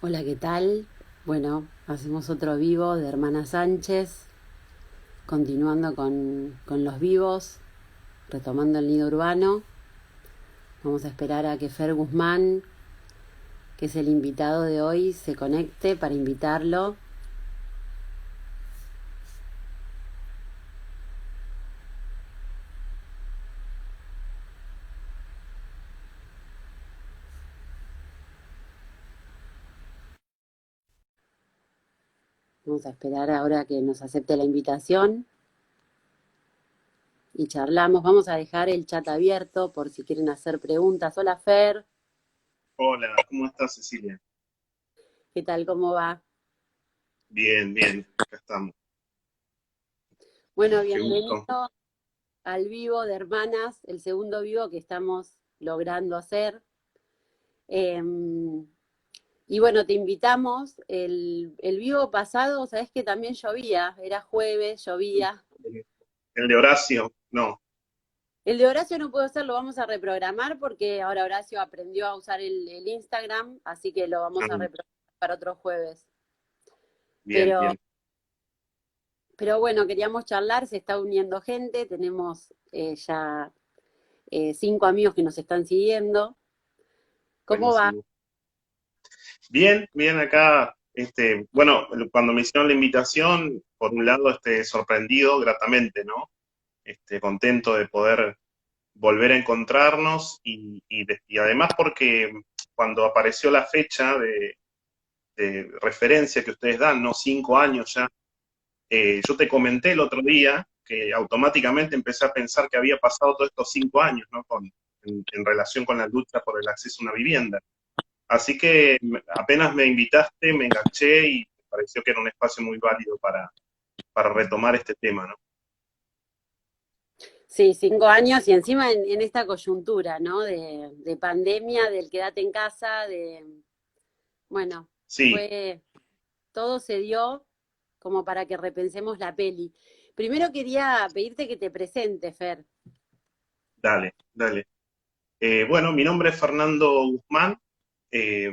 Hola, ¿qué tal? Bueno, hacemos otro vivo de Hermana Sánchez, continuando con los vivos, retomando el nido urbano. Vamos a esperar a que Fer Guzmán, que es el invitado de hoy, se conecte para invitarlo. Vamos a esperar ahora que nos acepte la invitación y charlamos. Vamos a dejar el chat abierto por si quieren hacer preguntas. Hola, Fer, Hola, ¿cómo estás, Cecilia? ¿qué tal? ¿Cómo va? Bien, bien, acá estamos. Bueno, Qué bienvenido gusto. al vivo de Hermanas, el segundo vivo que estamos logrando hacer. Eh, y bueno, te invitamos. El vivo pasado, sabes que también llovía, era jueves, llovía. El de Horacio, no. El de Horacio no puedo hacer, lo vamos a reprogramar porque ahora Horacio aprendió a usar el Instagram, así que lo Ah, vamos a reprogramar para otro jueves. bien, Pero, bien. pero bueno, queríamos charlar, se está uniendo gente, tenemos ya 5 amigos que nos están siguiendo. ¿Cómo va? Buenísimo. Bien, bien acá. Bueno, cuando me hicieron la invitación, por un lado, sorprendido gratamente, ¿no? Contento de poder volver a encontrarnos y además porque cuando apareció la fecha de referencia que ustedes dan, ¿no? 5 años ya. Yo te comenté el otro día que automáticamente empecé a pensar que había pasado todos estos 5 años, ¿no? En relación con la lucha por el acceso a una vivienda. Así que apenas me invitaste, me enganché y me pareció que era un espacio muy válido para retomar este tema, ¿no? Sí, 5 años y encima en esta coyuntura, ¿no? De pandemia, del quédate en casa, bueno, Sí, fue, todo se dio como para que repensemos la peli. Primero quería pedirte que te presentes, Fer. dale, dale. Bueno, mi nombre es Fernando Guzmán. Eh,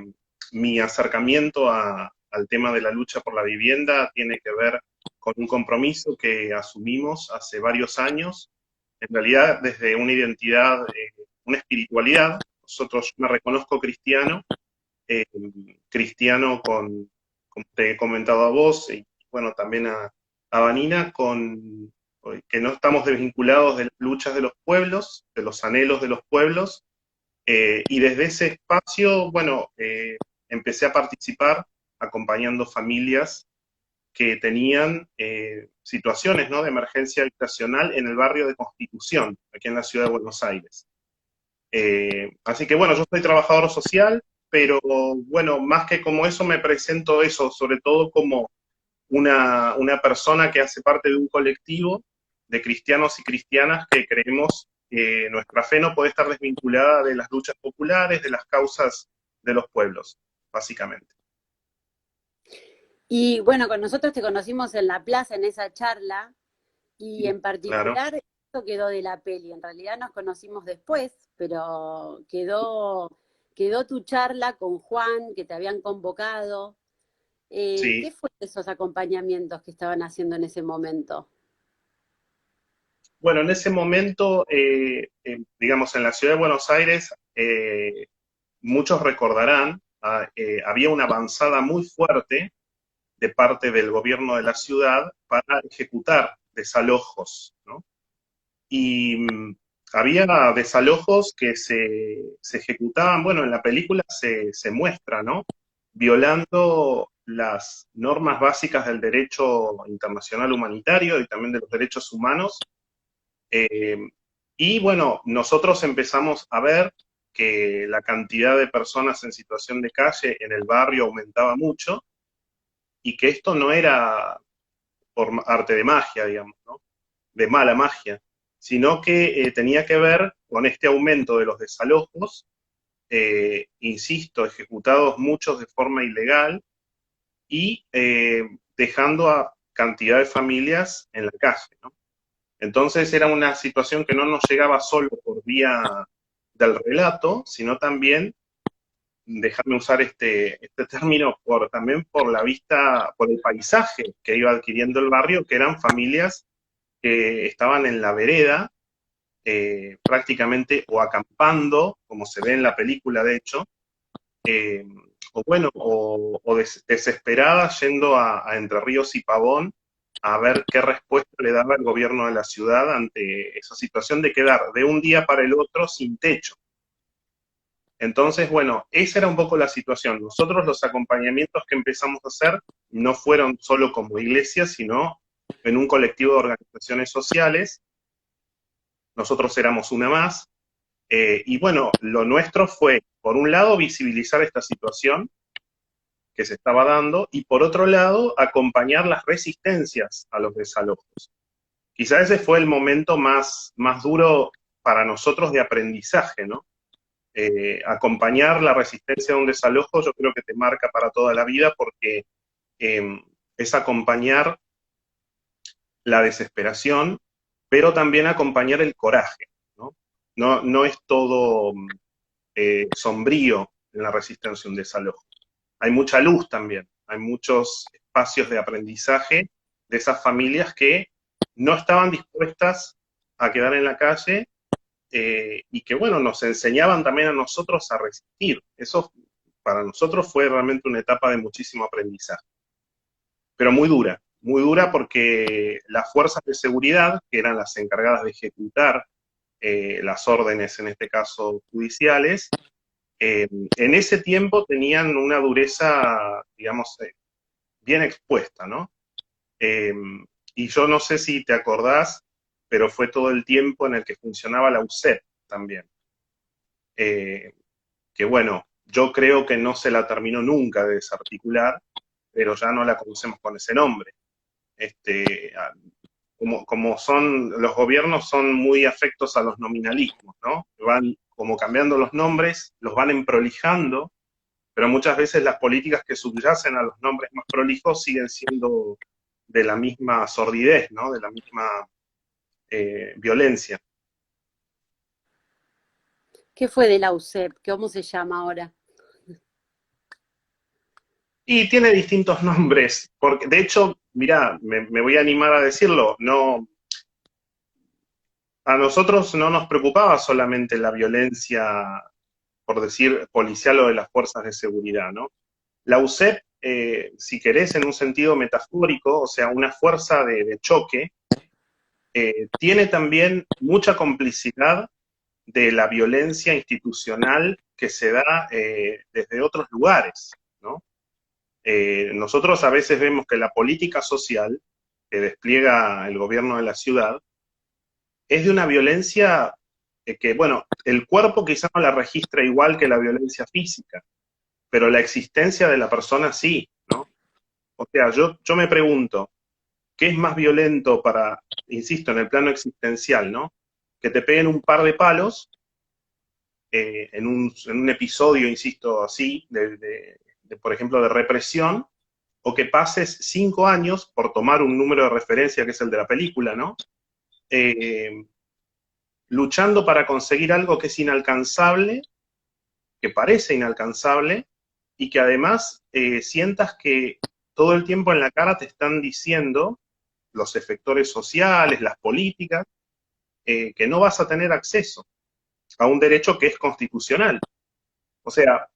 Mi acercamiento al tema de la lucha por la vivienda tiene que ver con un compromiso que asumimos hace varios años, en realidad desde una identidad, una espiritualidad. Nosotros, yo me reconozco cristiano, eh, cristiano como te he comentado a vos, y bueno, también a Vanina, que no estamos desvinculados de las luchas de los pueblos, de los anhelos de los pueblos, y desde ese espacio, bueno, empecé a participar acompañando familias que tenían situaciones, ¿no? De emergencia habitacional en el barrio de Constitución, aquí en la ciudad de Buenos Aires. Así que bueno, yo soy trabajador social, pero bueno, más que como eso me presento eso, sobre todo como una persona que hace parte de un colectivo de cristianos y cristianas que creemos que nuestra fe no puede estar desvinculada de las luchas populares, de las causas de los pueblos, básicamente. Y bueno, con nosotros te conocimos en la plaza, en esa charla, y en Claro. particular esto quedó de la peli. En realidad nos conocimos después, pero quedó tu charla con Juan, que te habían convocado. ¿Qué Sí. fue de esos acompañamientos que estaban haciendo en ese momento? Bueno, en ese momento, digamos, en la ciudad de Buenos Aires, muchos recordarán, había una avanzada muy fuerte de parte del gobierno de la ciudad para ejecutar desalojos, ¿no? Y había desalojos que se ejecutaban, bueno, en la película se muestra, ¿no? Violando las normas básicas del derecho internacional humanitario y también de los derechos humanos. Eh, y bueno, nosotros empezamos a ver que la cantidad de personas en situación de calle en el barrio aumentaba mucho y que esto no era por arte de magia, digamos, ¿no? De mala magia, sino que tenía que ver con este aumento de los desalojos, insisto, ejecutados muchos de forma ilegal y dejando a cantidad de familias en la calle, ¿no? Entonces era una situación que no nos llegaba solo por vía del relato, sino también dejarme usar este término, también por la vista, por el paisaje que iba adquiriendo el barrio, que eran familias que estaban en la vereda, prácticamente o acampando, como se ve en la película de hecho, eh, o bueno, desesperadas yendo a Entre Ríos y Pavón a ver qué respuesta le daba el gobierno de la ciudad ante esa situación de quedar de un día para el otro sin techo. Entonces, bueno, esa era un poco la situación. Nosotros los acompañamientos que empezamos a hacer no fueron solo como iglesia, sino en un colectivo de organizaciones sociales. Nosotros éramos una más. Y bueno, lo nuestro fue, por un lado, visibilizar esta situación que se estaba dando, y por otro lado, acompañar las resistencias a los desalojos. Quizá ese fue el momento más duro para nosotros de aprendizaje, ¿no? Acompañar la resistencia a un desalojo yo creo que te marca para toda la vida, porque es acompañar la desesperación, pero también acompañar el coraje, ¿no? No es todo sombrío en la resistencia a un desalojo. Hay mucha luz también, hay muchos espacios de aprendizaje de esas familias que no estaban dispuestas a quedar en la calle, y que, bueno, nos enseñaban también a nosotros a resistir. Eso para nosotros fue realmente una etapa de muchísimo aprendizaje. Pero muy dura porque las fuerzas de seguridad, que eran las encargadas de ejecutar las órdenes, en este caso judiciales, en ese tiempo tenían una dureza, digamos, bien expuesta, ¿no? Y yo no sé si te acordás, pero fue todo el tiempo en el que funcionaba la UCEP también. Que bueno, yo creo que no se la terminó nunca de desarticular, pero ya no la conocemos con ese nombre. Como son, los gobiernos son muy afectos a los nominalismos, ¿no? Van como cambiando los nombres, los van emprolijando, pero muchas veces las políticas que subyacen a los nombres más prolijos siguen siendo de la misma sordidez, ¿no? De la misma violencia. ¿Qué fue de la UCEP? ¿Cómo se llama ahora? Y tiene distintos nombres, porque de hecho, mirá, me voy a animar a decirlo, no, a nosotros no nos preocupaba solamente la violencia, por decir, policial o de las fuerzas de seguridad, ¿no? La UCEP, si querés, en un sentido metafórico, o sea, una fuerza de choque, tiene también mucha complicidad de la violencia institucional que se da desde otros lugares, ¿no? Nosotros a veces vemos que la política social que despliega el gobierno de la ciudad es de una violencia que, bueno, el cuerpo quizá no la registra igual que la violencia física, pero la existencia de la persona sí, ¿no? O sea, yo me pregunto, ¿qué es más violento para, insisto, en el plano existencial, ¿no? Que te peguen un par de palos en un episodio, insisto, así, por ejemplo, de represión, o que pases 5 años, por tomar un número de referencia que es el de la película, ¿no? Luchando para conseguir algo que es inalcanzable, que parece inalcanzable, y que además sientas que todo el tiempo en la cara te están diciendo los efectores sociales, las políticas, que no vas a tener acceso a un derecho que es constitucional. O sea,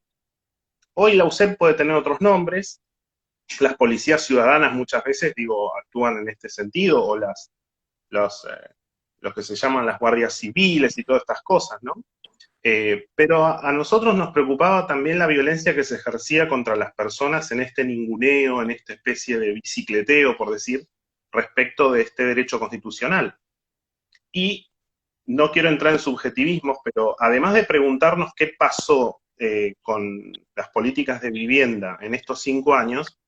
hoy la UCEP puede tener otros nombres, las policías ciudadanas muchas veces, digo, actúan en este sentido, o los que se llaman las guardias civiles y todas estas cosas, ¿no? Pero a nosotros nos preocupaba también la violencia que se ejercía contra las personas en este ninguneo, en esta especie de bicicleteo, por decir, respecto de este derecho constitucional. Y no quiero entrar en subjetivismos, pero además de preguntarnos qué pasó con las políticas de vivienda en estos 5 años,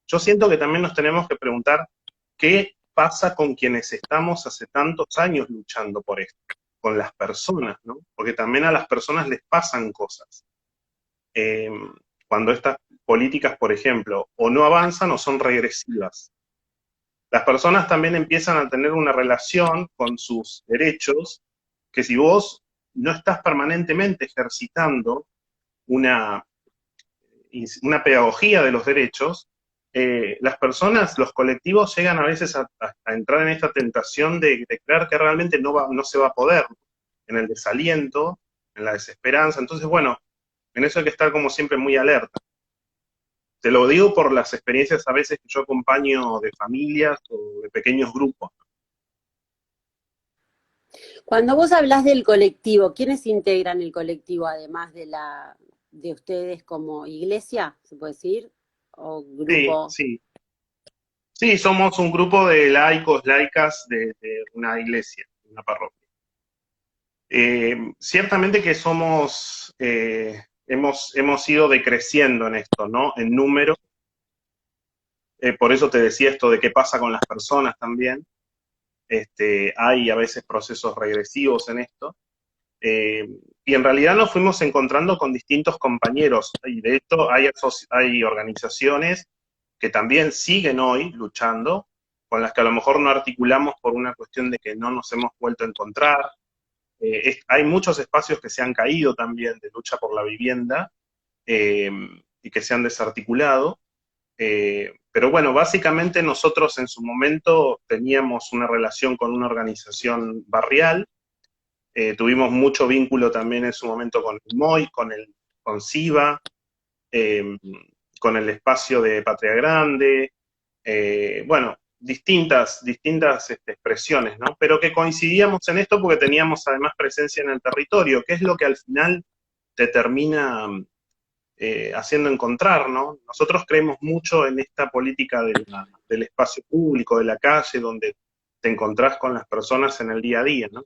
yo siento que también nos tenemos que preguntar qué pasa con quienes estamos hace tantos años luchando por esto, con las personas, ¿no? Porque también a las personas les pasan cosas. Cuando estas políticas, por ejemplo, o no avanzan o son regresivas. Las personas también empiezan a tener una relación con sus derechos que si vos no estás permanentemente ejercitando una una pedagogía de los derechos, las personas, los colectivos llegan a veces a entrar en esta tentación de creer que realmente no se va a poder, en el desaliento, en la desesperanza. Entonces, bueno, en eso hay que estar como siempre muy alerta. Te lo digo por las experiencias a veces que yo acompaño de familias o de pequeños grupos. Cuando vos hablás del colectivo, ¿quiénes integran el colectivo además de ustedes como iglesia, se puede decir? ¿O Sí, grupo? sí. Sí, somos un grupo de laicos, laicas de una iglesia, una parroquia. Ciertamente que hemos ido decreciendo en esto, ¿no? En número. Por eso te decía esto de qué pasa con las personas también. Hay a veces procesos regresivos en esto. Eh, y en realidad nos fuimos encontrando con distintos compañeros. Y de hecho hay organizaciones que también siguen hoy luchando, con las que a lo mejor no articulamos por una cuestión de que no nos hemos vuelto a encontrar. Hay muchos espacios que se han caído también de lucha por la vivienda eh, y que se han desarticulado. Pero bueno, básicamente nosotros en su momento teníamos una relación con una organización barrial, tuvimos mucho vínculo también en su momento con el MOI, con SIVA, eh, con el espacio de Patria Grande, bueno, distintas expresiones, ¿no? Pero que coincidíamos en esto porque teníamos además presencia en el territorio, que es lo que al final te termina haciendo encontrar, ¿no? Nosotros creemos mucho en esta política del espacio público, de la calle, donde te encontrás con las personas en el día a día, ¿no?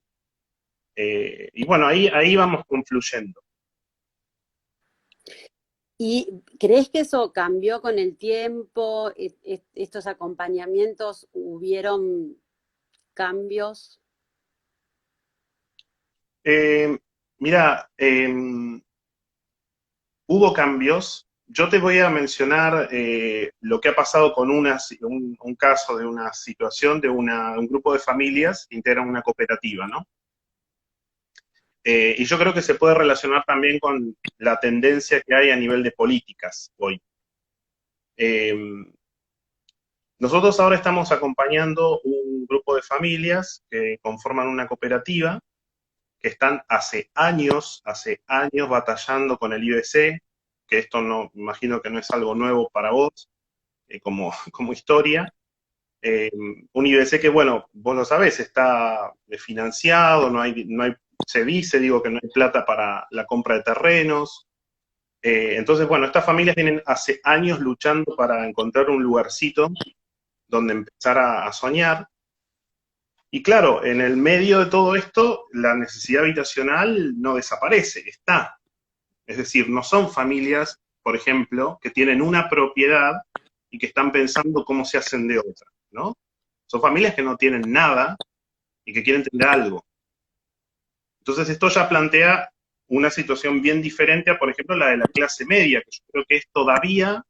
Y bueno, ahí vamos confluyendo. ¿Y crees que eso cambió con el tiempo? ¿Estos acompañamientos hubieron cambios? Eh, Mira, hubo cambios. Yo te voy a mencionar lo que ha pasado con un caso de una situación de un grupo de familias que integran una cooperativa, ¿no? Y yo creo que se puede relacionar también con la tendencia que hay a nivel de políticas hoy. Eh, Nosotros ahora estamos acompañando un grupo de familias que conforman una cooperativa, que están hace años batallando con el IBC, que esto no, imagino que no es algo nuevo para vos, como historia. Un IBC que, bueno, vos lo sabés, está desfinanciado, se dice, digo, que no hay plata para la compra de terrenos. Entonces, bueno, estas familias vienen hace años luchando para encontrar un lugarcito donde empezar a soñar. Y claro, en el medio de todo esto, la necesidad habitacional no desaparece, está. Es decir, no son familias, por ejemplo, que tienen una propiedad y que están pensando cómo se hacen de otra, ¿no? Son familias que no tienen nada y que quieren tener algo. Entonces esto ya plantea una situación bien diferente a, por ejemplo, la de la clase media, que yo creo que es todavía,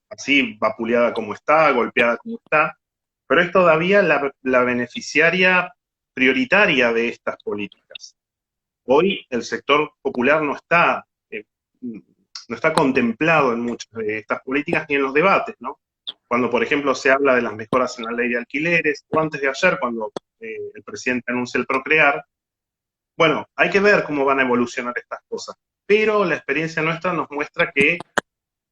así vapuleada como está, golpeada como está, pero es todavía la beneficiaria prioritaria de estas políticas. Hoy el sector popular no está contemplado en muchas de estas políticas ni en los debates, ¿no? Cuando, por ejemplo, se habla de las mejoras en la ley de alquileres, o antes de ayer, cuando el presidente anuncia el Procrear, bueno, hay que ver cómo van a evolucionar estas cosas, pero la experiencia nuestra nos muestra que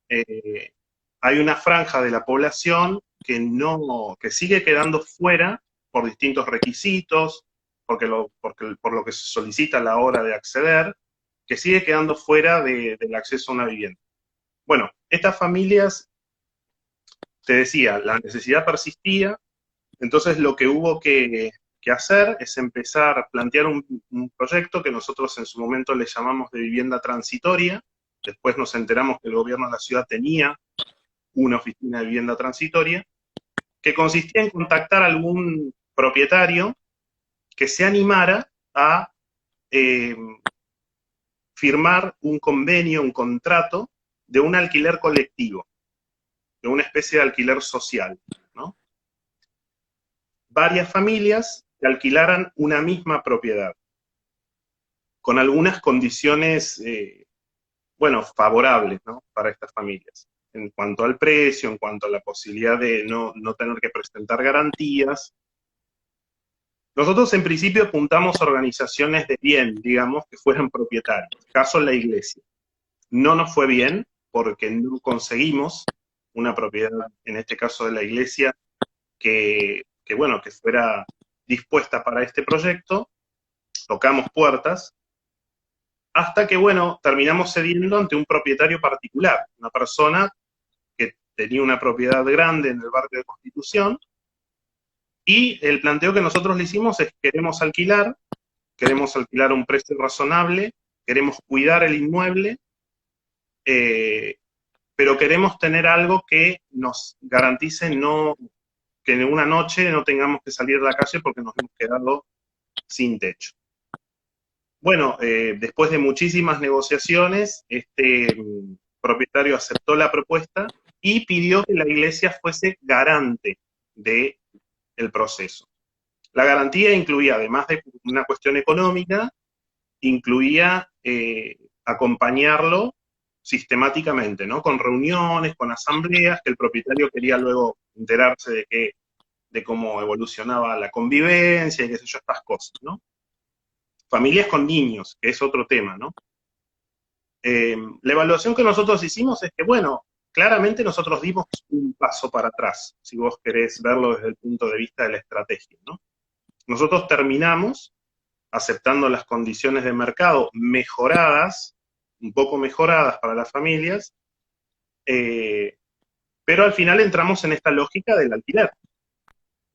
eh, hay una franja de la población que sigue quedando fuera por distintos requisitos, por lo que se solicita a la hora de acceder, que sigue quedando fuera del acceso a una vivienda. Bueno, estas familias, te decía, la necesidad persistía, entonces lo que hubo que hacer es empezar a plantear un proyecto que nosotros en su momento le llamamos de vivienda transitoria. Después nos enteramos que el gobierno de la ciudad tenía una oficina de vivienda transitoria, que consistía en contactar a algún propietario que se animara a eh, firmar un convenio, un contrato de un alquiler colectivo, de una especie de alquiler social, ¿no? Varias familias que alquilaran una misma propiedad, con algunas condiciones bueno, favorables, ¿no? Para estas familias. En cuanto al precio, en cuanto a la posibilidad de no tener que presentar garantías. Nosotros en principio apuntamos a organizaciones de bien, digamos, que fueran propietarios. Caso la iglesia. No nos fue bien porque no conseguimos una propiedad, en este caso de la iglesia, bueno, que fuera dispuesta para este proyecto. Tocamos puertas, hasta que, bueno, terminamos cediendo ante un propietario particular, una persona que tenía una propiedad grande en el barrio de Constitución, y el planteo que nosotros le hicimos es: queremos alquilar a un precio razonable, queremos cuidar el inmueble, pero queremos tener algo que nos garantice que en una noche no tengamos que salir a la calle porque nos hemos quedado sin techo. Bueno, después de muchísimas negociaciones, este propietario aceptó la propuesta y pidió que la iglesia fuese garante del proceso. La garantía incluía, además de una cuestión económica, incluía acompañarlo sistemáticamente, ¿no? Con reuniones, con asambleas, que el propietario quería luego enterarse de cómo evolucionaba la convivencia y qué sé yo, estas cosas, ¿no? Familias con niños, que es otro tema, ¿no? La evaluación que nosotros hicimos es que, bueno, claramente nosotros dimos un paso para atrás, si vos querés verlo desde el punto de vista de la estrategia, ¿no? Nosotros terminamos aceptando las condiciones de mercado mejoradas, un poco mejoradas para las familias, pero al final entramos en esta lógica del alquiler,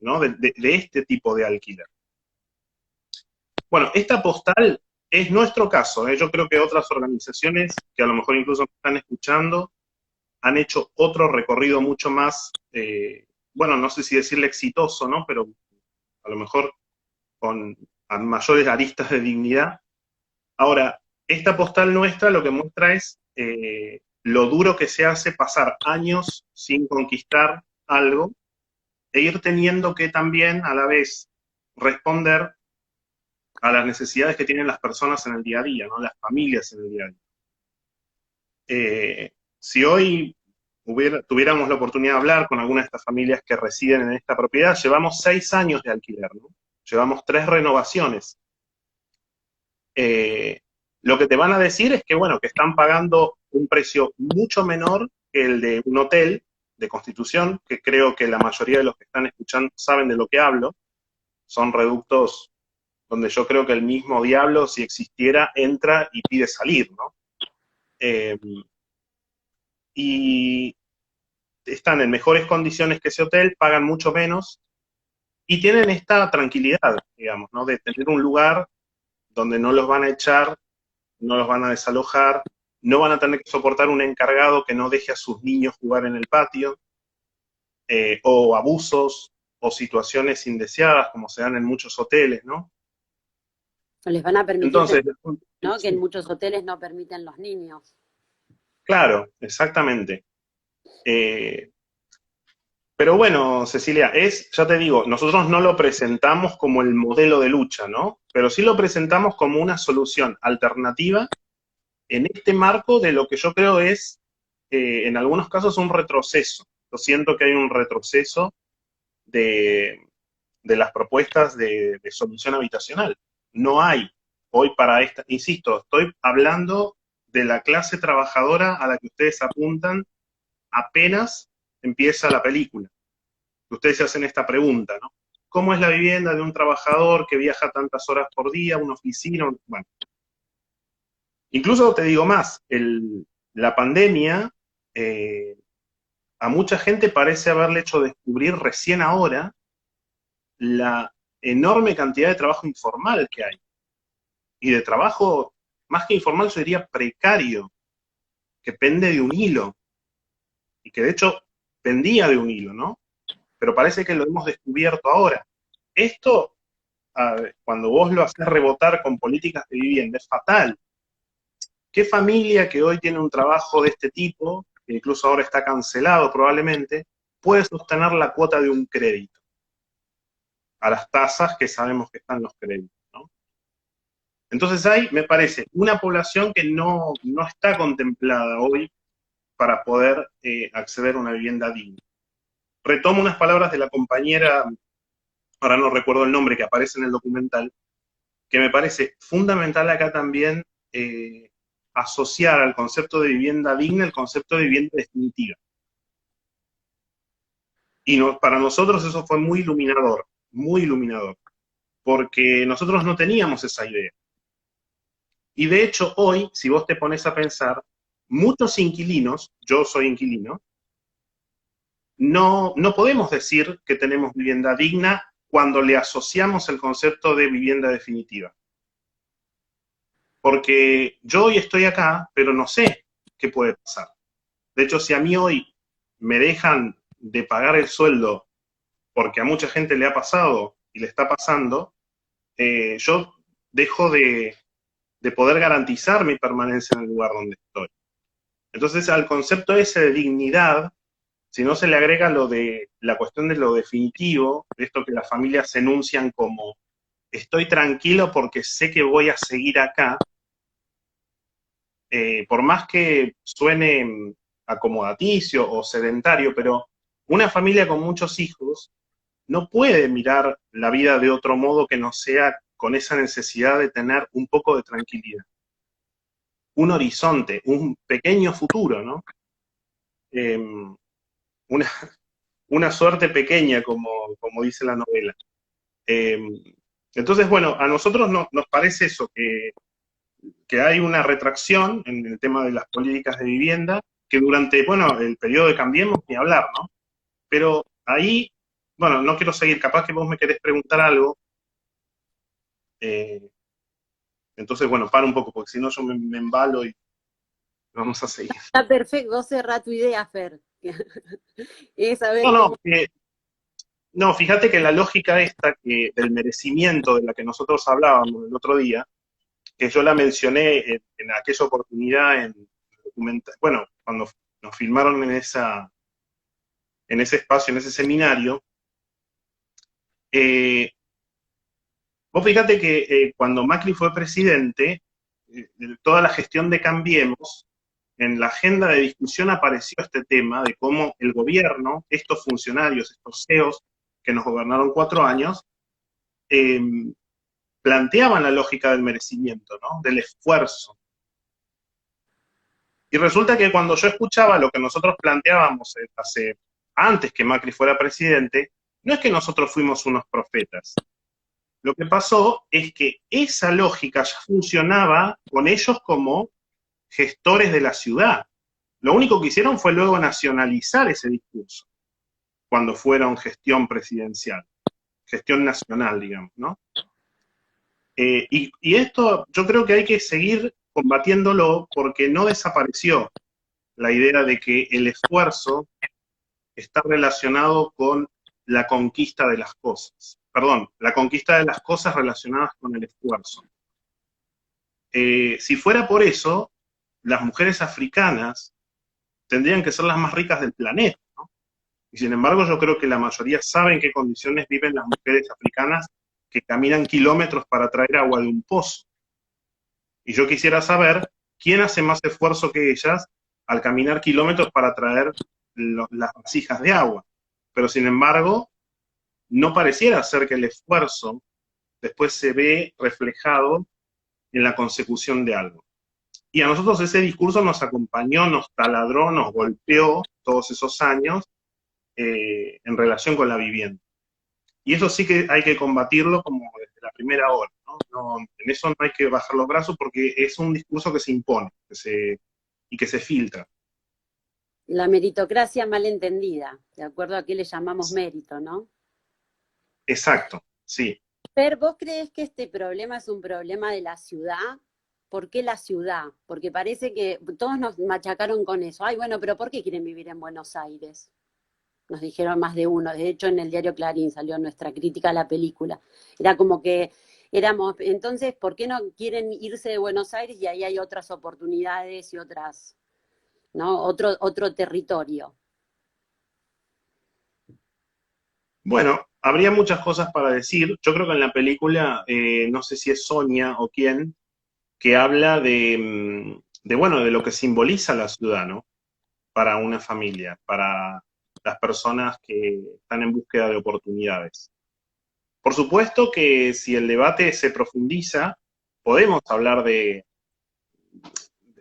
¿no? De este tipo de alquiler. Bueno, esta postal es nuestro caso, ¿eh? Yo creo que otras organizaciones, que a lo mejor incluso me están escuchando, han hecho otro recorrido mucho más, bueno, no sé si decirle exitoso, ¿no? Pero a lo mejor con mayores aristas de dignidad. Ahora, esta postal nuestra lo que muestra es lo duro que se hace pasar años sin conquistar algo e ir teniendo que también a la vez responder a las necesidades que tienen las personas en el día a día, ¿no? Las familias en el día a día. Si hoy tuviéramos la oportunidad de hablar con alguna de estas familias que residen en esta propiedad, llevamos 6 años de alquiler, ¿no? Llevamos 3 renovaciones. Lo que te van a decir es que, bueno, que están pagando un precio mucho menor que el de un hotel de Constitución, que creo que la mayoría de los que están escuchando saben de lo que hablo. Son reductos donde yo creo que el mismo diablo, si existiera, entra y pide salir, ¿no? Y están en mejores condiciones que ese hotel, pagan mucho menos, y tienen esta tranquilidad, digamos, ¿no? De tener un lugar donde no los van a echar, no los van a desalojar, no van a tener que soportar un encargado que no deje a sus niños jugar en el patio, o abusos, o situaciones indeseadas, como se dan en muchos hoteles, ¿no? O les van a permitir Entonces, ¿no? Que en muchos hoteles no permiten los niños. claro, exactamente. Pero bueno, Cecilia, ya te digo, nosotros no lo presentamos como el modelo de lucha, ¿no? Pero sí lo presentamos como una solución alternativa en este marco de lo que yo creo es, en algunos casos, un retroceso. Yo siento que hay un retroceso de las propuestas de solución habitacional. No hay hoy para esta, insisto, estoy hablando de la clase trabajadora a la que ustedes apuntan apenas empieza la película. Ustedes se hacen esta pregunta, ¿no? ¿Cómo es la vivienda de un trabajador que viaja tantas horas por día, una oficina? Bueno, incluso te digo más, la pandemia a mucha gente parece haberle hecho descubrir recién ahora la enorme cantidad de trabajo informal que hay. Y de trabajo, más que informal, yo diría precario, que pende de un hilo. Y que de hecho pendía de un hilo, ¿no? Pero parece que lo hemos descubierto ahora. Esto, cuando vos lo haces rebotar con políticas de vivienda, es fatal. ¿Qué familia que hoy tiene un trabajo de este tipo, que incluso ahora está cancelado probablemente, puede sostener la cuota de un crédito a las tasas que sabemos que están los créditos, ¿no? Entonces hay, me parece, una población que no está contemplada hoy para poder acceder a una vivienda digna. Retomo unas palabras de la compañera, ahora no recuerdo el nombre, que aparece en el documental, que me parece fundamental acá también asociar al concepto de vivienda digna el concepto de vivienda definitiva. Y para nosotros eso fue muy iluminador, porque nosotros no teníamos esa idea. Y de hecho hoy, si vos te pones a pensar, muchos inquilinos, yo soy inquilino, no podemos decir que tenemos vivienda digna cuando le asociamos el concepto de vivienda definitiva. Porque yo hoy estoy acá, pero no sé qué puede pasar. De hecho, si a mí hoy me dejan de pagar el sueldo porque a mucha gente le ha pasado y le está pasando, yo dejo de poder garantizar mi permanencia en el lugar donde estoy. Entonces, al concepto ese de dignidad, si no se le agrega lo de la cuestión de lo definitivo, de esto que las familias se enuncian como estoy tranquilo porque sé que voy a seguir acá, por más que suene acomodaticio o sedentario, pero una familia con muchos hijos no puede mirar la vida de otro modo que no sea con esa necesidad de tener un poco de tranquilidad, un horizonte, un pequeño futuro, ¿no? Eh, una, una suerte pequeña, como dice la novela. Eh, entonces, bueno, a nosotros nos parece eso, que hay una retracción en el tema de las políticas de vivienda, que durante, bueno, el periodo de Cambiemos, ni hablar, ¿no? Pero ahí, bueno, no quiero seguir, capaz que vos me querés preguntar algo, eh, entonces, bueno, para un poco, porque si no yo me embalo y vamos a seguir. Está perfecto, vos cerrá tu idea, Fer. Es No, saber no, cómo. no, fíjate que la lógica esta que del merecimiento de la que nosotros hablábamos el otro día, que yo la mencioné en aquella oportunidad en el documental, bueno, cuando nos filmaron en ese espacio, en ese seminario, eh, vos fíjate que cuando Macri fue presidente, toda la gestión de Cambiemos, en la agenda de discusión apareció este tema de cómo el gobierno, estos funcionarios, estos CEOs que nos gobernaron 4 años, eh, planteaban la lógica del merecimiento, ¿no? Del esfuerzo. Y resulta que cuando yo escuchaba lo que nosotros planteábamos antes que Macri fuera presidente, no es que nosotros fuimos unos profetas. Lo que pasó es que esa lógica ya funcionaba con ellos como gestores de la ciudad. Lo único que hicieron fue luego nacionalizar ese discurso, cuando fueron gestión presidencial, gestión nacional, digamos, ¿no? Y esto yo creo que hay que seguir combatiéndolo porque no desapareció la idea de que el esfuerzo está relacionado con la conquista de las cosas. Perdón, la conquista de las cosas relacionadas con el esfuerzo. Si fuera por eso, las mujeres africanas tendrían que ser las más ricas del planeta, ¿no? Y sin embargo, yo creo que la mayoría sabe en qué condiciones viven las mujeres africanas que caminan kilómetros para traer agua de un pozo. Y yo quisiera saber quién hace más esfuerzo que ellas al caminar kilómetros para traer las vasijas de agua. Pero sin embargo, no pareciera ser que el esfuerzo después se ve reflejado en la consecución de algo. Y a nosotros ese discurso nos acompañó, nos taladró, nos golpeó todos esos años en relación con la vivienda. Y eso sí que hay que combatirlo como desde la primera hora, ¿no? En eso no hay que bajar los brazos porque es un discurso que se impone y que se filtra. La meritocracia mal entendida, de acuerdo a qué le llamamos mérito, ¿no? Exacto, sí. Pero ¿vos crees que este problema es un problema de la ciudad? ¿Por qué la ciudad? Porque parece que todos nos machacaron con eso. Ay, bueno, pero ¿por qué quieren vivir en Buenos Aires? Nos dijeron más de uno. De hecho, en el diario Clarín salió nuestra crítica a la película. Era como que éramos, entonces, ¿por qué no quieren irse de Buenos Aires y ahí hay otras oportunidades y otras, ¿no? Otro territorio. Bueno, habría muchas cosas para decir. Yo creo que en la película, no sé si es Sonia o quién, que habla bueno, de lo que simboliza la ciudad, ¿no? Para una familia, para las personas que están en búsqueda de oportunidades. Por supuesto que si el debate se profundiza, podemos hablar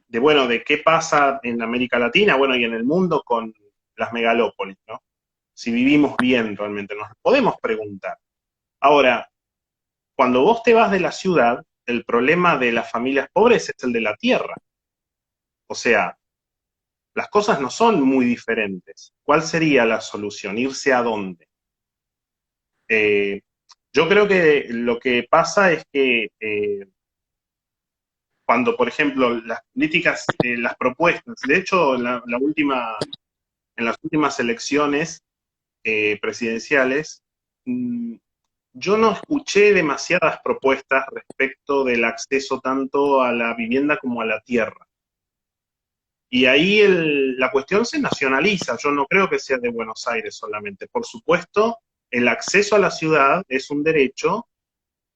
bueno, de qué pasa en América Latina, bueno, y en el mundo con las megalópolis, ¿no? Si vivimos bien realmente, nos podemos preguntar. Ahora, cuando vos te vas de la ciudad, el problema de las familias pobres es el de la tierra. O sea, las cosas no son muy diferentes. ¿Cuál sería la solución? ¿Irse a dónde? Eh, yo creo que lo que pasa es que cuando, por ejemplo, las políticas, las propuestas, de hecho, en las últimas elecciones presidenciales, mmm, yo no escuché demasiadas propuestas respecto del acceso tanto a la vivienda como a la tierra. Y ahí la cuestión se nacionaliza, yo no creo que sea de Buenos Aires solamente. Por supuesto, el acceso a la ciudad es un derecho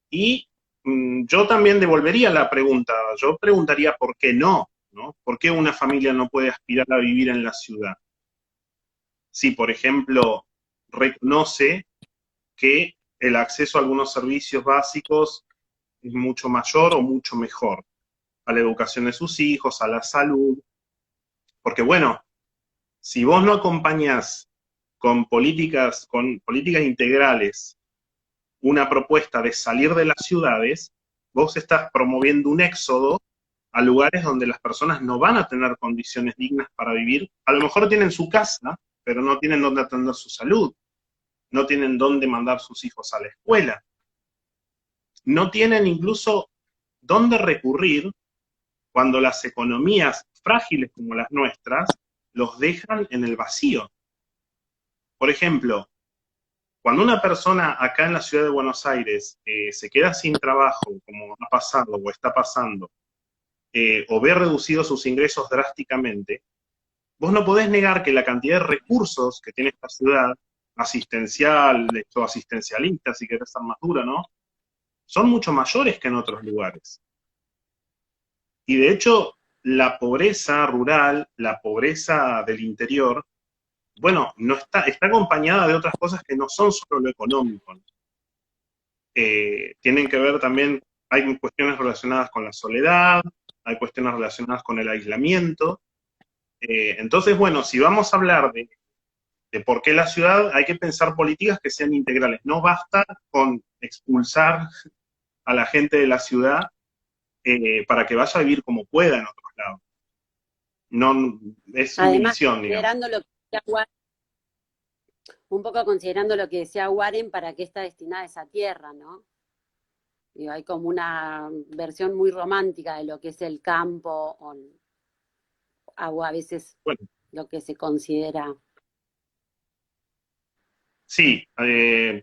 y yo también devolvería la pregunta, yo preguntaría por qué no, ¿no? ¿Por qué una familia no puede aspirar a vivir en la ciudad? Si, por ejemplo, reconoce que el acceso a algunos servicios básicos es mucho mayor o mucho mejor, a la educación de sus hijos, a la salud, porque bueno, si vos no acompañás con políticas integrales una propuesta de salir de las ciudades, vos estás promoviendo un éxodo a lugares donde las personas no van a tener condiciones dignas para vivir. A lo mejor tienen su casa, pero no tienen dónde atender su salud, no tienen dónde mandar sus hijos a la escuela, no tienen incluso dónde recurrir cuando las economías frágiles como las nuestras los dejan en el vacío. Por ejemplo, cuando una persona acá en la ciudad de Buenos Aires se queda sin trabajo, como ha pasado o está pasando, o ve reducidos sus ingresos drásticamente, vos no podés negar que la cantidad de recursos que tiene esta ciudad, asistenciales o asistencialistas, si querés ser más dura, ¿no? Son mucho mayores que en otros lugares. Y de hecho, la pobreza rural, la pobreza del interior, bueno, no está acompañada de otras cosas que no son solo lo económico, ¿no? Tienen que ver también, hay cuestiones relacionadas con la soledad, hay cuestiones relacionadas con el aislamiento. Entonces, bueno, si vamos a hablar de por qué la ciudad, hay que pensar políticas que sean integrales. No basta con expulsar a la gente de la ciudad para que vaya a vivir como pueda en otros lados. No, es mi Además, visión, digamos. considerando lo que decía un poco considerando lo que decía Warren, para qué está destinada esa tierra, ¿no? Digo, hay como una versión muy romántica de lo que es el campo o a veces Bueno, lo que se considera. sí,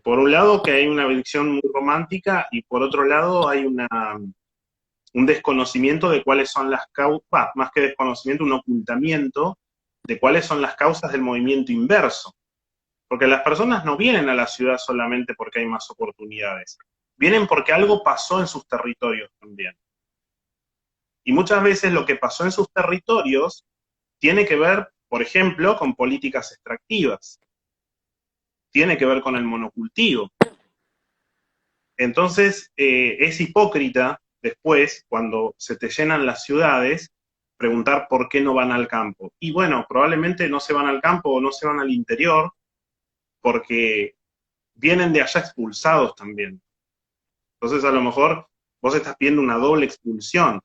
por un lado que hay una visión muy romántica y por otro lado hay un desconocimiento de cuáles son las causas, más que desconocimiento, un ocultamiento de cuáles son las causas del movimiento inverso. Porque las personas no vienen a la ciudad solamente porque hay más oportunidades, vienen porque algo pasó en sus territorios también. Y muchas veces lo que pasó en sus territorios tiene que ver, por ejemplo, con políticas extractivas, tiene que ver con el monocultivo. Entonces, es hipócrita después, cuando se te llenan las ciudades, preguntar por qué no van al campo. Y bueno, probablemente no se van al campo o no se van al interior porque vienen de allá expulsados también. Entonces, a lo mejor vos estás viendo una doble expulsión.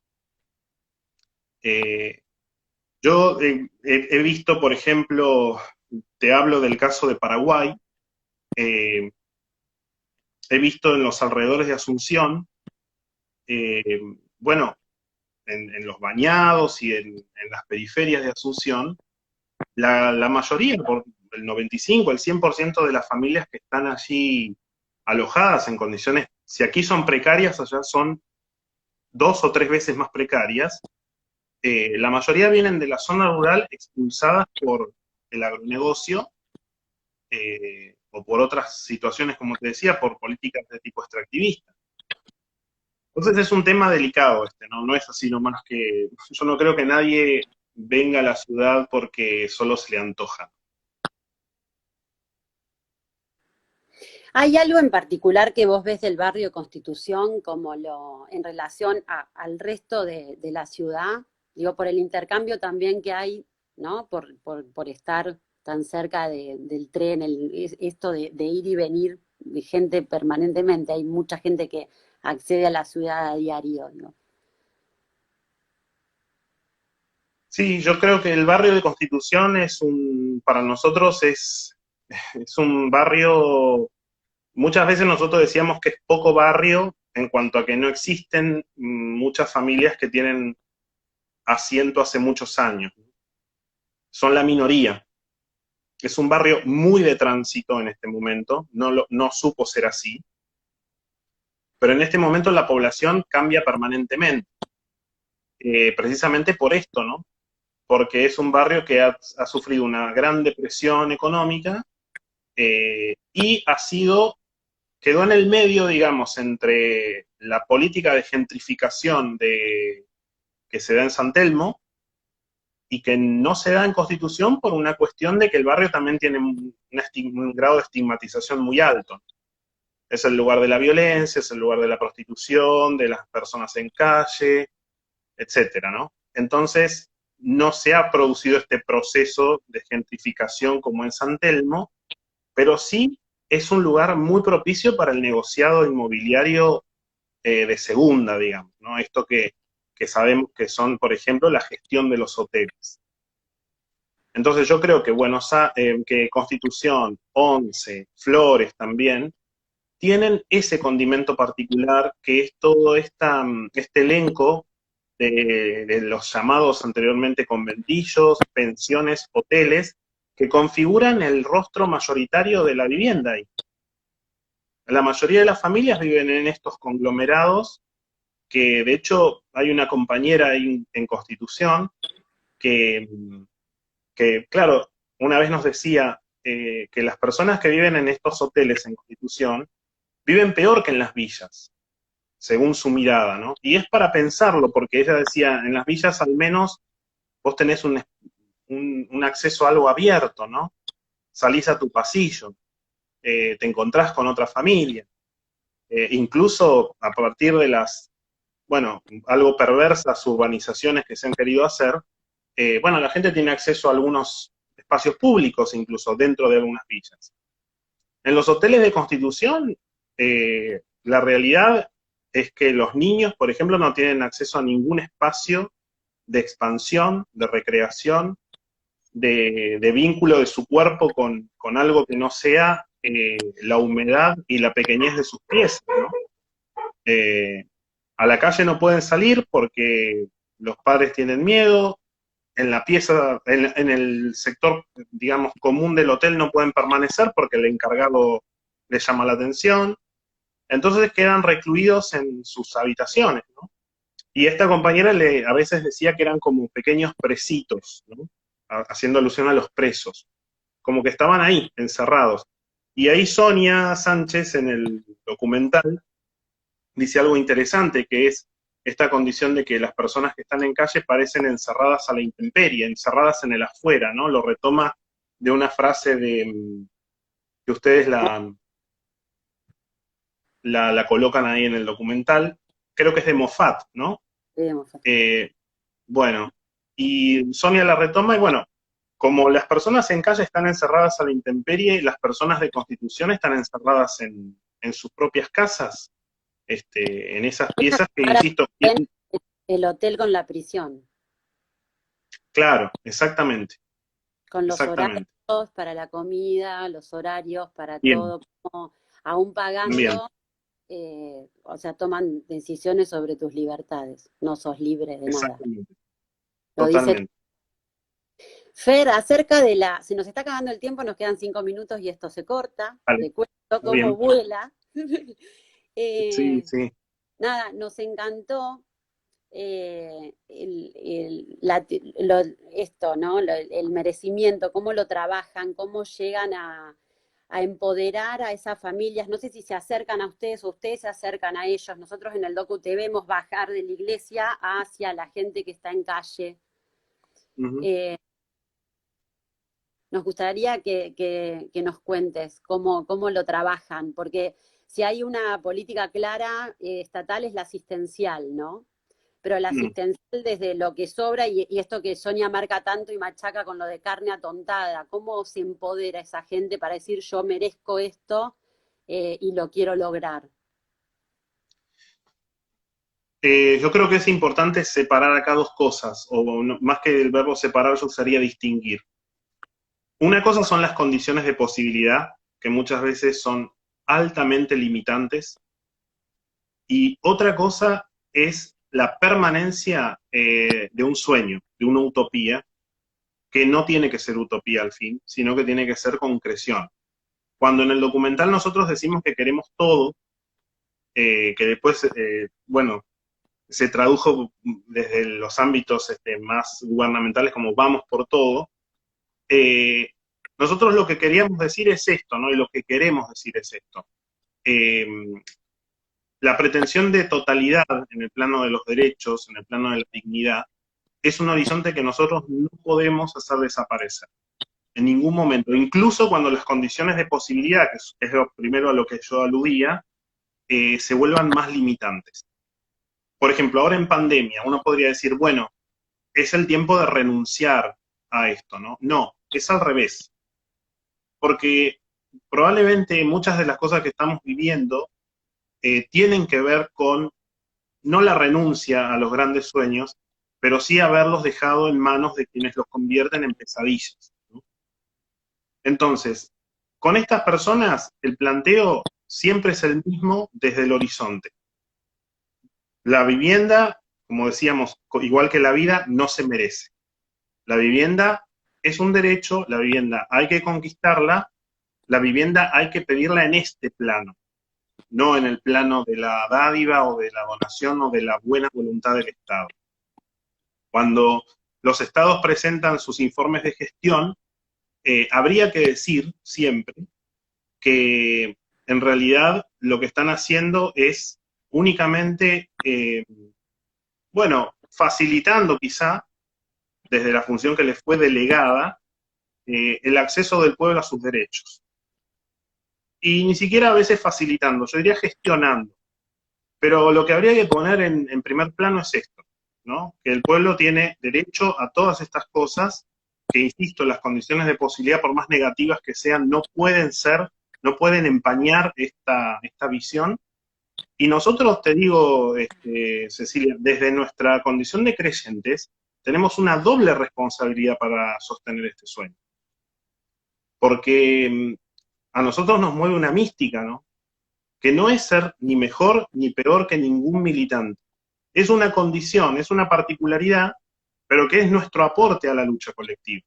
Eh, yo he visto, por ejemplo, te hablo del caso de Paraguay, eh, he visto en los alrededores de Asunción, eh, bueno, en los bañados y en las periferias de Asunción, la mayoría, por el 95, el 100% de las familias que están allí alojadas en condiciones, si aquí son precarias, allá son 2 o 3 veces más precarias, la mayoría vienen de la zona rural expulsadas por el agronegocio, o por otras situaciones, como te decía, por políticas de tipo extractivista. Entonces es un tema delicado este, ¿no? No es así nomás que, yo no creo que nadie venga a la ciudad porque solo se le antoja. ¿Hay algo en particular que vos ves del barrio Constitución como en relación al resto de la ciudad? Digo, por el intercambio también que hay, ¿no? Por estar tan cerca del tren, esto de ir y venir de gente permanentemente. Hay mucha gente que accede a la ciudad a diario, ¿no? Sí, yo creo que el barrio de Constitución para nosotros es un barrio, muchas veces nosotros decíamos que es poco barrio en cuanto a que no existen muchas familias que tienen asiento hace muchos años. Son la minoría. Es un barrio muy de tránsito en este momento, no supo ser así, pero en este momento la población cambia permanentemente, precisamente por esto, ¿no? Porque es un barrio que ha sufrido una gran depresión económica y quedó en el medio, digamos, entre la política de gentrificación que se da en San Telmo y que no se da en Constitución por una cuestión de que el barrio también tiene un grado de estigmatización muy alto. Es el lugar de la violencia, es el lugar de la prostitución, de las personas en calle, etcétera, ¿no? Entonces, no se ha producido este proceso de gentrificación como en San Telmo, pero sí es un lugar muy propicio para el negociado inmobiliario de segunda, digamos, ¿no? Esto que sabemos que son, por ejemplo, la gestión de los hoteles. Entonces yo creo que Constitución, Once, Flores también, tienen ese condimento particular que es todo este elenco de los llamados anteriormente conventillos, pensiones, hoteles, que configuran el rostro mayoritario de la vivienda ahí. La mayoría de las familias viven en estos conglomerados, que de hecho hay una compañera ahí en Constitución que, claro, una vez nos decía que las personas que viven en estos hoteles en Constitución viven peor que en las villas, según su mirada, ¿no? Y es para pensarlo, porque ella decía, en las villas al menos vos tenés un acceso a algo abierto, ¿no? Salís a tu pasillo, te encontrás con otra familia, incluso a partir de algo perversas urbanizaciones que se han querido hacer, la gente tiene acceso a algunos espacios públicos, incluso dentro de algunas villas. En los hoteles de Constitución, la realidad es que los niños, por ejemplo, no tienen acceso a ningún espacio de expansión, de recreación, de vínculo de su cuerpo con algo que no sea la humedad y la pequeñez de sus pies, ¿no? A la calle no pueden salir porque los padres tienen miedo, en la pieza, en el sector, digamos, común del hotel no pueden permanecer porque el encargado les llama la atención, entonces quedan recluidos en sus habitaciones, ¿no? Y esta compañera a veces decía que eran como pequeños presitos, ¿no? Haciendo alusión a los presos, como que estaban ahí, encerrados. Y ahí Sonia Sánchez, en el documental, dice algo interesante, que es esta condición de que las personas que están en calle parecen encerradas a la intemperie, encerradas en el afuera, ¿no? Lo retoma de una frase que ustedes la colocan ahí en el documental, creo que es de Moffat, ¿no? Eh, bueno, y Sonia la retoma y bueno, como las personas en calle están encerradas a la intemperie, las personas de Constitución están encerradas en sus propias casas, en esas piezas que, Ahora insisto, ven el hotel con la prisión, claro, exactamente, con los horarios exactamente. para la comida, los horarios para Bien, todo, como aún bien, pagando, o sea, toman decisiones sobre tus libertades, no sos libre de nada. exactamente, Lo dice totalmente. Fer, se nos está acabando el tiempo, nos quedan 5 minutos y esto se corta, Vale, te cuento está cómo bien. vuela. Sí, Eh, sí, nada, nos encantó esto, ¿no? El merecimiento, cómo lo trabajan, cómo llegan a empoderar a esas familias. No sé si se acercan a ustedes o ustedes se acercan a ellos. Nosotros en el Docu te vemos bajar de la iglesia hacia la gente que está en calle. Ujú. Eh, Nos gustaría que nos cuentes cómo lo trabajan, porque si hay una política clara estatal es la asistencial, ¿no? Pero la Mm. asistencial desde lo que sobra y esto que Sonia marca tanto y machaca con lo de carne atontada, ¿cómo se empodera esa gente para decir yo merezco esto y lo quiero lograr? Yo creo que es importante separar acá dos cosas, o más que el verbo separar, yo usaría distinguir. Una cosa son las condiciones de posibilidad, que muchas veces son altamente limitantes, y otra cosa es la permanencia de un sueño, de una utopía, que no tiene que ser utopía al fin, sino que tiene que ser concreción. Cuando en el documental nosotros decimos que queremos todo, que después, bueno, se tradujo desde los ámbitos más gubernamentales como vamos por todo, eh, nosotros lo que queríamos decir es esto, ¿no? Y lo que queremos decir es esto. Eh, la pretensión de totalidad en el plano de los derechos, en el plano de la dignidad, es un horizonte que nosotros no podemos hacer desaparecer en ningún momento, incluso cuando las condiciones de posibilidad, que es lo primero a lo que yo aludía, se vuelvan más limitantes. Por ejemplo, ahora en pandemia, uno podría decir, bueno, es el tiempo de renunciar a esto, ¿no? No, es al revés, porque probablemente muchas de las cosas que estamos viviendo tienen que ver con no la renuncia a los grandes sueños, pero sí haberlos dejado en manos de quienes los convierten en pesadillas, ¿no? Entonces, con estas personas, el planteo siempre es el mismo desde el horizonte. La vivienda, como decíamos, igual que la vida, no se merece. La vivienda es un derecho, la vivienda hay que conquistarla, la vivienda hay que pedirla en este plano, no en el plano de la dádiva o de la donación o de la buena voluntad del Estado. Cuando los estados presentan sus informes de gestión, habría que decir siempre que en realidad lo que están haciendo es únicamente, bueno, facilitando quizá, desde la función que les fue delegada, el acceso del pueblo a sus derechos. Y ni siquiera a veces facilitando, yo diría gestionando. Pero lo que habría que poner en primer plano es esto, ¿no? Que el pueblo tiene derecho a todas estas cosas, que insisto, las condiciones de posibilidad, por más negativas que sean, no pueden ser, no pueden empañar esta visión. Y nosotros, te digo, Cecilia, desde nuestra condición de creyentes, tenemos una doble responsabilidad para sostener este sueño. Porque a nosotros nos mueve una mística, ¿no? Que no es ser ni mejor ni peor que ningún militante. Es una condición, es una particularidad, pero que es nuestro aporte a la lucha colectiva.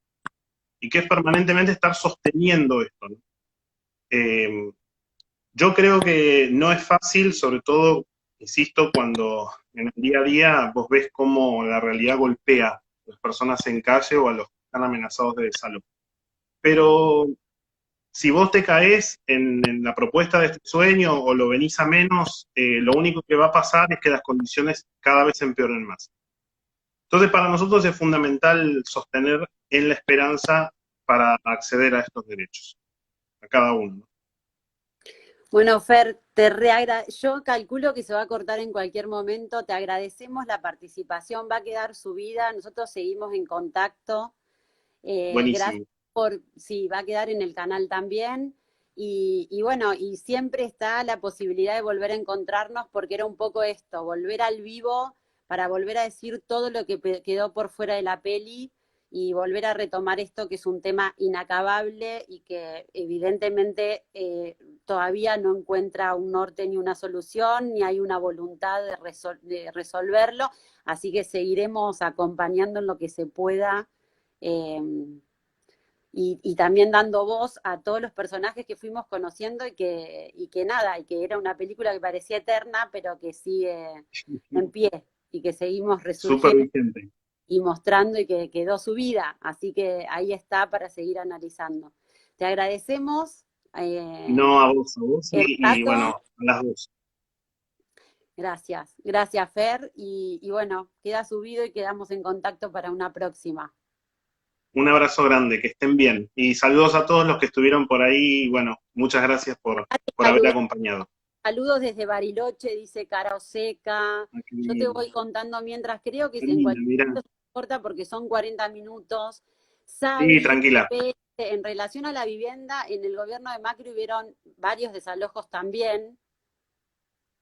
Y que es permanentemente estar sosteniendo esto, ¿no? Eh, yo creo que no es fácil, sobre todo, insisto, cuando en el día a día vos ves cómo la realidad golpea a las personas en calle o a los que están amenazados de desalojo. Pero si vos te caes en la propuesta de este sueño o lo venís a menos, lo único que va a pasar es que las condiciones cada vez se empeoren más. Entonces, para nosotros es fundamental sostener en la esperanza para acceder a estos derechos, a cada uno, ¿no? Bueno, Fer, yo calculo que se va a cortar en cualquier momento. Te agradecemos la participación, va a quedar subida. Nosotros seguimos en contacto. Gracias Buenísimo. sí, va a quedar en el canal también. Y bueno, y siempre está la posibilidad de volver a encontrarnos porque era un poco esto, volver al vivo para volver a decir todo lo que quedó por fuera de la peli y volver a retomar esto que es un tema inacabable y que evidentemente todavía no encuentra un norte ni una solución, ni hay una voluntad de resolverlo, así que seguiremos acompañando en lo que se pueda. Eh, y también dando voz a todos los personajes que fuimos conociendo y que nada, y que era una película que parecía eterna, pero que sigue en pie y que seguimos Súper resurgiendo vigente. y mostrando y que quedó su vida. Así que ahí está para seguir analizando. Te agradecemos No, a vos el y bueno, rato. a las dos. Gracias, gracias Fer, y bueno, queda subido y quedamos en contacto para una próxima. Un abrazo grande, que estén bien. Y saludos a todos los que estuvieron por ahí. Y bueno, muchas gracias por haber Saludos, acompañado. saludos desde Bariloche, dice Cara Oseca. Ah, qué Yo te lindo, voy contando mientras, creo que qué en lindo, cualquier mirá. momento se corta porque son 40 minutos. Sí, Sabri, tranquila. en relación a la vivienda, en el gobierno de Macri hubieron varios desalojos también.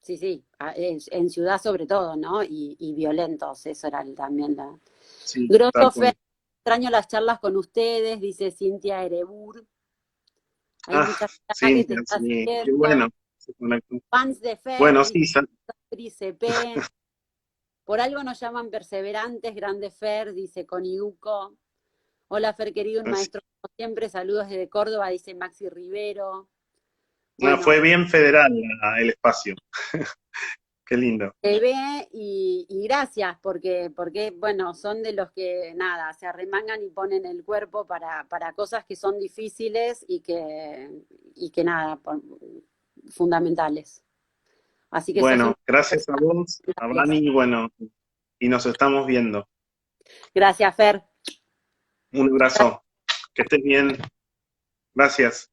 Sí, sí, en ciudad sobre todo, ¿no? Y violentos, eso era también la... Sí, tal Grosso Fer, cual. extraño las charlas con ustedes, dice Cintia Erebur. Hay Ah, mucha gente acá que te Cintia, está sí, qué bueno. siguiendo. Se conectó. Fans de Fer, Bueno, dice sí, Cris CP. Por algo nos llaman perseverantes, grande Fer, dice Coniuco. Hola Fer, querido, un maestro como siempre. Saludos desde Córdoba, dice Maxi Rivero. fue Bueno, bien federal el espacio. Qué lindo. te ve y gracias, porque, bueno, son de los que, nada, se arremangan y ponen el cuerpo para cosas que son difíciles y que nada, fundamentales. Así que sos Bueno, una gracias a persona vos, a valiosa. Vani, y bueno, y nos estamos viendo. Gracias, Fer. Un abrazo. Que estés bien. Gracias.